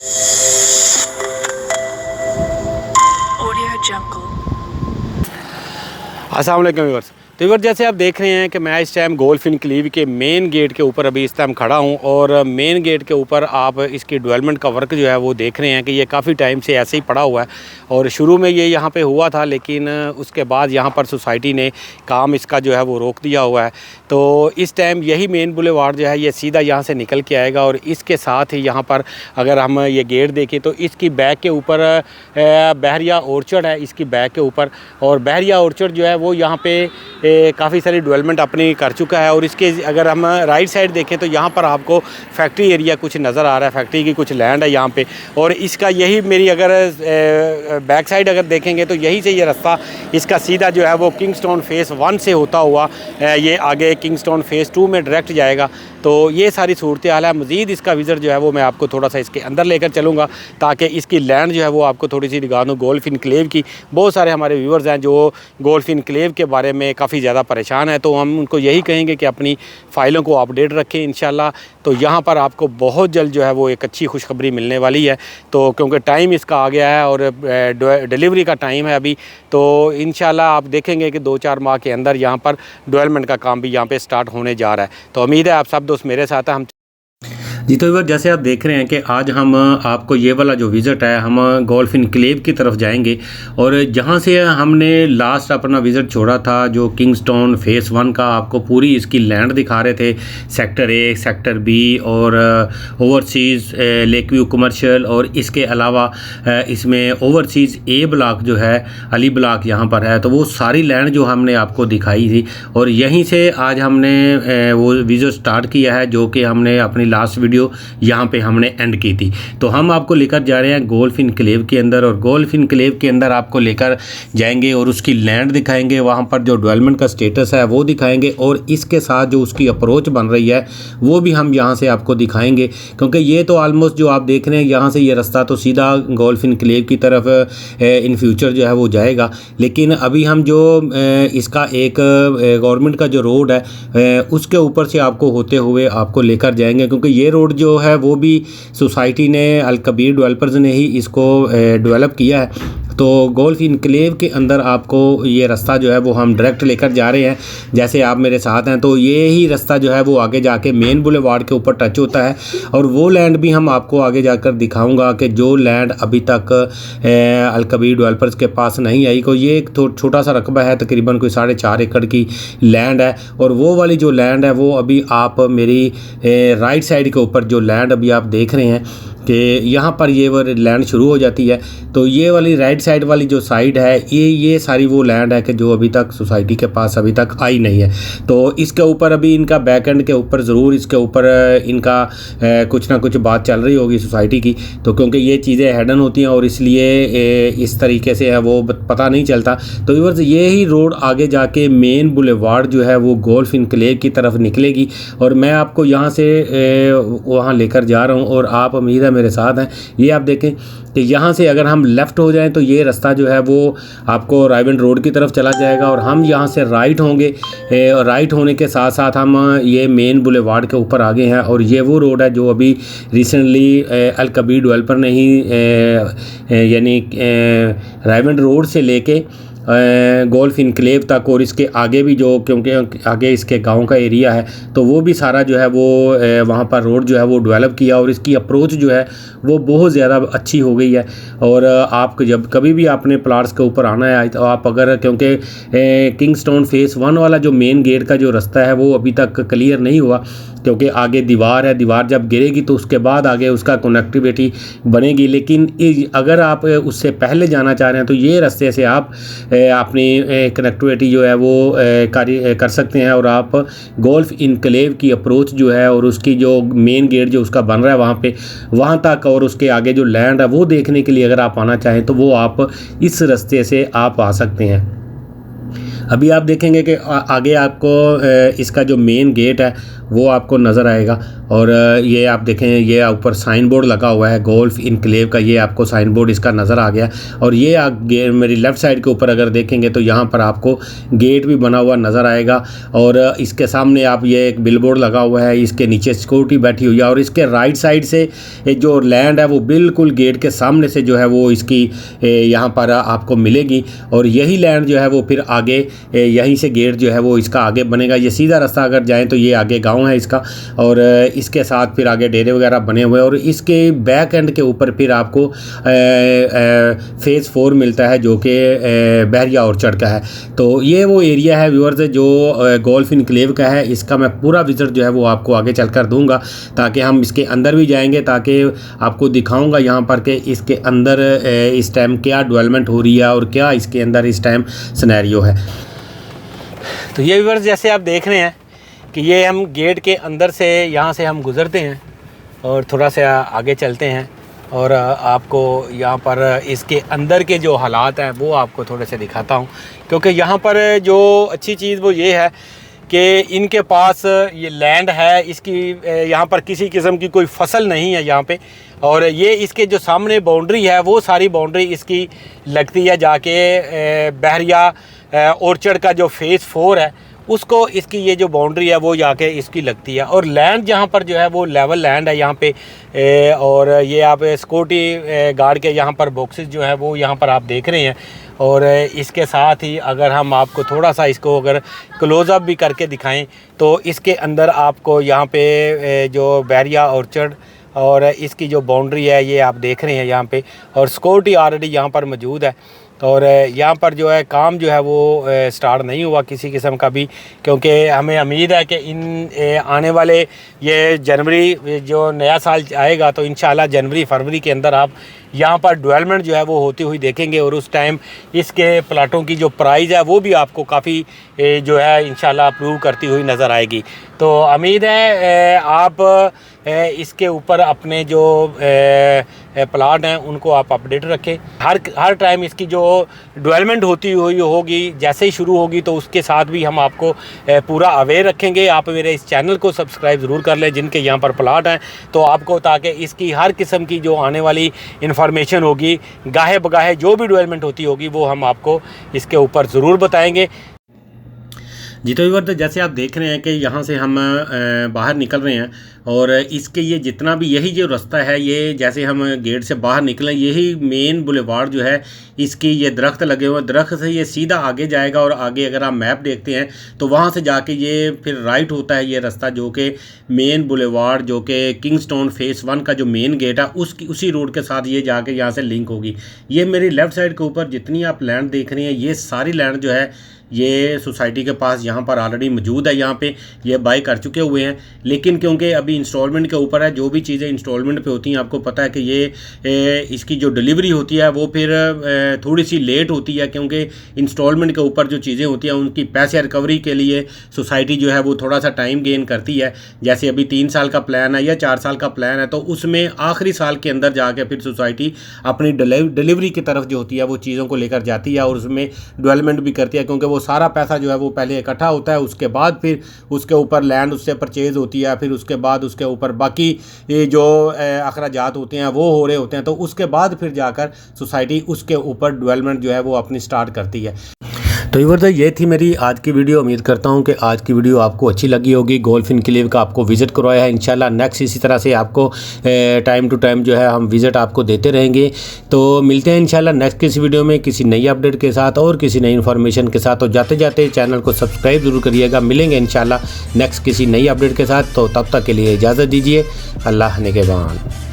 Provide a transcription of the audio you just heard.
अस्सलाम वालेकुम व्यूअर्स। तो व्यूअर्स, जैसे आप देख रहे हैं कि मैं इस टाइम गोल्फ इनक्लेव के मेन गेट के ऊपर अभी इस टाइम खड़ा हूं और मेन गेट के ऊपर आप इसकी डेवलपमेंट का वर्क जो है वो देख रहे हैं कि ये काफ़ी टाइम से ऐसे ही पड़ा हुआ है। और शुरू में ये यहाँ पे हुआ था, लेकिन उसके बाद यहाँ पर सोसाइटी ने काम इसका जो है वो रोक दिया हुआ है। तो इस टाइम यही मेन बुलेवार्ड जो है ये सीधा यहाँ से निकल के आएगा और इसके साथ ही यहाँ पर अगर हम ये गेट देखें तो इसकी बैक के ऊपर बहरिया ऑर्चर्ड है, इसकी बैक के ऊपर। और बहरिया ऑर्चर्ड जो है वो यहाँ पे काफ़ी सारी डेवलपमेंट अपनी कर चुका है। और इसके अगर हम राइट साइड देखें तो यहाँ पर आपको फैक्ट्री एरिया कुछ नज़र आ रहा है, फैक्ट्री की कुछ लैंड है यहाँ पे। और इसका यही मेरी अगर बैक साइड अगर देखेंगे तो यहीं से ये रास्ता इसका सीधा जो है वो किंगस्टोन फेज़ 1 से होता हुआ ये आगे किंगस्टोन फेज़ 2 में डायरेक्ट जाएगा। तो ये सारी सूरत हाल है। मज़ीद इसका विज़िट जो है वो मैं आपको थोड़ा सा इसके अंदर लेकर चलूँगा ताकि इसकी लैंड जो है वो आपको थोड़ी सी दिखा दूँ। गोल्फ इनक्लेव की बहुत सारे हमारे व्यूवर्स हैं जो गोल्फ इनक्लेव के बारे में काफ़ी ज़्यादा परेशान है, तो हम उनको यही कहेंगे कि अपनी फ़ाइलों को अपडेट रखें इंशाल्लाह। तो यहाँ पर आपको बहुत जल्द जो है वो एक अच्छी खुशखबरी मिलने वाली है। तो क्योंकि टाइम इसका आ गया है और डिलीवरी का टाइम है अभी, तो इंशाल्लाह आप देखेंगे कि 2-4 माह के अंदर यहाँ पर डेवलपमेंट का काम भी यहाँ पे स्टार्ट होने जा रहा है। तो उम्मीद है आप सब दोस्त मेरे साथ हैं। हम जी, तो व्यूअर जैसे आप देख रहे हैं कि आज हम आपको ये वाला जो विज़िट है हम गोल्फ इनक्लेव की तरफ जाएंगे। और जहाँ से हमने लास्ट अपना विज़िट छोड़ा था जो किंगस्टोन फेज़ 1 का, आपको पूरी इसकी लैंड दिखा रहे थे, सेक्टर ए, सेक्टर बी और ओवरसीज़ लेक व्यू कमर्शियल। और इसके अलावा इसमें ओवरसीज़ ए ब्लॉक जो है, अली ब्लॉक यहाँ पर है, तो वो सारी लैंड जो हमने आपको दिखाई थी। और यहीं से आज हमने वो विज़िट स्टार्ट किया है जो कि हमने अपनी लास्ट वीडियो यहाँ पे हमने एंड की थी। तो हम आपको लेकर जा रहे हैं गोल्फ इनक्लेव के अंदर और गोल्फ इनक्लेव के अंदर आपको लेकर जाएंगे और उसकी लैंड दिखाएंगे, वहाँ पर जो डेवलपमेंट का स्टेटस है वो दिखाएंगे और इसके साथ जो उसकी अप्रोच बन रही है वो भी हम यहाँ से आपको दिखाएंगे। क्योंकि ये तो ऑलमोस्ट जो आप देख रहे हैं यहाँ से ये रास्ता तो सीधा गोल्फ इनक्लेव की तरफ इन फ्यूचर जो है वो जाएगा। लेकिन अभी हम जो इसका एक गवर्नमेंट का जो रोड है उसके ऊपर से आपको होते हुए आपको लेकर जाएंगे, क्योंकि ये रोड जो है वो भी सोसाइटी ने, अल कबीर डेवलपर्स ने ही इसको डेवलप किया है। तो गोल्फ इनक्लेव के अंदर आपको ये रास्ता जो है वो हम डायरेक्ट लेकर जा रहे हैं। जैसे आप मेरे साथ हैं तो ये ही रास्ता जो है वो आगे जाके मेन बुलेवार्ड के ऊपर टच होता है और वो लैंड भी हम आपको आगे जाकर दिखाऊंगा कि जो लैंड अभी तक अल कबीर डेवलपर्स के पास नहीं आई। को ये एक छोटा सा रकबा है, तकरीबन कोई 4.5 एकड़ की लैंड है। और वो वाली जो लैंड है वो अभी आप मेरी राइट साइड के ऊपर जो लैंड अभी आप देख रहे हैं कि यहाँ पर ये वो लैंड शुरू हो जाती है। तो ये वाली राइट साइड वाली जो साइड है ये सारी वो लैंड है कि जो अभी तक सोसाइटी के पास अभी तक आई नहीं है। तो इसके ऊपर अभी इनका बैक एंड के ऊपर ज़रूर इसके ऊपर इनका कुछ ना कुछ बात चल रही होगी सोसाइटी की। तो क्योंकि ये चीज़ें हैडन होती हैं और इसलिए इस तरीके से है वो पता नहीं चलता। तो व्यूअर्स ये ही रोड आगे जाके मेन बुलेवार्ड जो है वो गोल्फ इनक्लेव की तरफ निकलेगी और मैं आपको यहाँ से वहाँ लेकर जा रहा हूँ और आप उम्मीद है मेरे साथ हैं। ये आप देखें कि यहाँ से अगर हम लेफ़्ट हो जाएं तो ये रास्ता जो है वो आपको रायबंड रोड की तरफ चला जाएगा और हम यहाँ से राइट होंगे। राइट होने के साथ साथ हम ये मेन बुलेवार्ड के ऊपर आ गए हैं और ये वो रोड है जो अभी रिसेंटली अल कबीर डेवलपर ने ही यानी रायबंड रोड से लेके गोल्फ इनक्लेव तक और इसके आगे भी जो, क्योंकि आगे इसके गांव का एरिया है तो वो भी सारा जो है वो वहाँ पर रोड जो है वो डेवलप किया और इसकी अप्रोच जो है वो बहुत ज़्यादा अच्छी हो गई है। और आप जब कभी भी आपने प्लाट्स के ऊपर आना है तो आप अगर, क्योंकि किंगस्टोन फेज़ 1 वाला जो मेन गेट का जो रास्ता है वो अभी तक क्लियर नहीं हुआ, क्योंकि आगे दीवार है, दीवार जब गिरेगी तो उसके बाद आगे उसका कनेक्टिविटी बनेगी। लेकिन अगर आप उससे पहले जाना चाह रहे हैं तो ये रास्ते से आप अपनी कनेक्टिविटी जो है वो कर सकते हैं और आप गोल्फ इनक्लेव की अप्रोच जो है और उसकी जो मेन गेट जो उसका बन रहा है वहाँ तक और उसके आगे जो लैंड है वो देखने के लिए अगर आप आना चाहें तो वो आप इस रास्ते से आप आ सकते हैं। अभी आप देखेंगे कि आगे आपको इसका जो मेन गेट है वो आपको नज़र आएगा और ये आप देखें, ये ऊपर साइन बोर्ड लगा हुआ है गोल्फ इनक्लेव का, ये आपको साइन बोर्ड इसका नज़र आ गया। और ये आप मेरी लेफ़्ट साइड के ऊपर अगर देखेंगे तो यहाँ पर आपको गेट भी बना हुआ नज़र आएगा। और इसके सामने आप ये एक बिलबोर्ड लगा हुआ है, इसके नीचे सिक्योरिटी बैठी हुई है। और इसके राइट साइड से जो लैंड है वो बिल्कुल गेट के सामने से जो है वो इसकी यहाँ पर आपको मिलेगी। और यही लैंड जो है वो फिर आगे यहीं से गेट जो है वो इसका आगे बनेगा। ये सीधा रास्ता अगर जाएं तो ये आगे गांव है इसका, और इसके साथ फिर आगे डेरे वगैरह बने हुए हैं। और इसके बैक एंड के ऊपर फिर आपको फेज़ 4 मिलता है जो कि बहरिया ऑर्चर्ड का है। तो ये वो एरिया है व्यूअर्स जो गोल्फ इनक्लेव का है। इसका मैं पूरा विज़िट जो है वो आपको आगे चलकर दूंगा, ताकि हम इसके अंदर भी जाएंगे, ताकि आपको दिखाऊंगा यहाँ पर कि इसके अंदर इस टाइम क्या डेवलपमेंट हो रही है और क्या इसके अंदर इस टाइम सिनेरियो है। तो ये व्यूअर्स जैसे आप देख रहे हैं कि ये हम गेट के अंदर से यहाँ से हम गुज़रते हैं और थोड़ा सा आगे चलते हैं और आपको यहाँ पर इसके अंदर के जो हालात हैं वो आपको थोड़े से दिखाता हूँ। क्योंकि यहाँ पर जो अच्छी चीज़ वो ये है कि इनके पास ये लैंड है, इसकी यहाँ पर किसी किस्म की कोई फसल नहीं है यहाँ पे। और ये इसके जो सामने बाउंड्री है वो सारी बाउंड्री इसकी लगती है जाके बहरिया ऑर्चर्ड का जो फेज़ 4 है उसको, इसकी ये जो बाउंड्री है वो जाके इसकी लगती है। और लैंड जहाँ पर जो है वो लेवल लैंड है यहाँ पे। और ये आप सिक्योरिटी गार्ड के यहाँ पर बॉक्सेस जो है वो यहाँ पर आप देख रहे हैं। और इसके साथ ही अगर हम आपको थोड़ा सा इसको अगर क्लोज़अप भी करके दिखाएं तो इसके अंदर आपको यहाँ पे जो बहरिया ऑर्चर्ड और इसकी जो बाउंड्री है ये आप देख रहे हैं यहाँ पे। और सिक्योरिटी ऑलरेडी यहाँ पर मौजूद है। और यहाँ पर जो है काम जो है वो स्टार्ट नहीं हुआ किसी किस्म का भी, क्योंकि हमें उम्मीद है कि इन आने वाले ये जनवरी जो नया साल आएगा तो इंशाल्लाह जनवरी फरवरी के अंदर आप यहाँ पर डेवलपमेंट जो है वो होती हुई देखेंगे। और उस टाइम इसके प्लाटों की जो प्राइस है वो भी आपको काफ़ी जो है इंशाल्लाह अप्रूव करती हुई नज़र आएगी। तो उम्मीद है आप इसके ऊपर अपने जो प्लाट हैं उनको आप अपडेट रखें। हर टाइम इसकी जो डेवलपमेंट होती हुई होगी, जैसे ही शुरू होगी तो उसके साथ भी हम आपको पूरा अवेयर रखेंगे। आप मेरे इस चैनल को सब्सक्राइब ज़रूर कर लें जिनके यहाँ पर प्लाट हैं, तो आपको ताकि इसकी हर किस्म की जो आने वाली इन्फॉर्मेशन होगी, गाहे बगाहे जो भी डेवलपमेंट होती होगी वो हम आपको इसके ऊपर ज़रूर बताएंगे। जी तो व्यूअर्स जैसे आप देख रहे हैं कि यहाँ से हम बाहर निकल रहे हैं और इसके ये जितना भी यही जो रास्ता है, ये जैसे हम गेट से बाहर निकलें यही मेन बुलेवार्ड जो है, इसकी ये दरख्त लगे हुए, दरख्त से ये सीधा आगे जाएगा। और आगे अगर आप मैप देखते हैं तो वहाँ से जाके ये फिर राइट होता है ये रास्ता, जो कि मेन बुलेवार्ड जो कि किंगस्टोन फेज़ 1 का जो मेन गेट है उसी रोड के साथ ये जाके यहाँ से लिंक होगी। ये मेरी लेफ़्ट साइड के ऊपर जितनी आप लैंड देख रही हैं ये सारी लैंड जो है ये सोसाइटी के पास यहाँ पर ऑलरेडी मौजूद है, यहाँ पे ये बाई कर चुके हुए हैं। लेकिन क्योंकि अभी इंस्टॉलमेंट के ऊपर है, जो भी चीज़ें इंस्टॉलमेंट पे होती हैं आपको पता है कि ये इसकी जो डिलीवरी होती है वो फिर थोड़ी सी लेट होती है, क्योंकि इंस्टॉलमेंट के ऊपर जो चीज़ें होती हैं उनकी पैसे रिकवरी के लिए सोसाइटी जो है वो थोड़ा सा टाइम गेन करती है। जैसे अभी 3 साल का प्लान है या 4 साल का प्लान है तो उसमें आखिरी साल के अंदर जाके फिर सोसाइटी अपनी डिलीवरी की तरफ जो होती है वो चीज़ों को लेकर जाती है और उसमें डेवलपमेंट भी करती है, क्योंकि वो सारा पैसा जो है वो पहले इकट्ठा होता है, उसके बाद फिर उसके ऊपर लैंड उससे परचेज़ होती है, फिर उसके बाद उसके ऊपर बाकी जो अखराजात होते हैं वो हो रहे होते हैं, तो उसके बाद फिर जाकर सोसाइटी उसके ऊपर डेवलपमेंट जो है वो अपनी स्टार्ट करती है। तो व्यूअर्स ये थी मेरी आज की वीडियो। उम्मीद करता हूँ कि आज की वीडियो आपको अच्छी लगी होगी। गोल्फ इनक्लेव का आपको विज़िट करवाया है, इंशाल्लाह नेक्स्ट इसी तरह से आपको टाइम टू टाइम जो है हम विज़िट आपको देते रहेंगे। तो मिलते हैं इंशाल्लाह नेक्स्ट किसी वीडियो में किसी नई अपडेट के साथ और किसी नई इन्फॉर्मेशन के साथ। तो जाते जाते चैनल को सब्सक्राइब ज़रूर करिएगा। मिलेंगे इंशाल्लाह नेक्स्ट किसी नई अपडेट के साथ। तो तब तक के लिए इजाज़त दीजिए। अल्लाह निगहबान।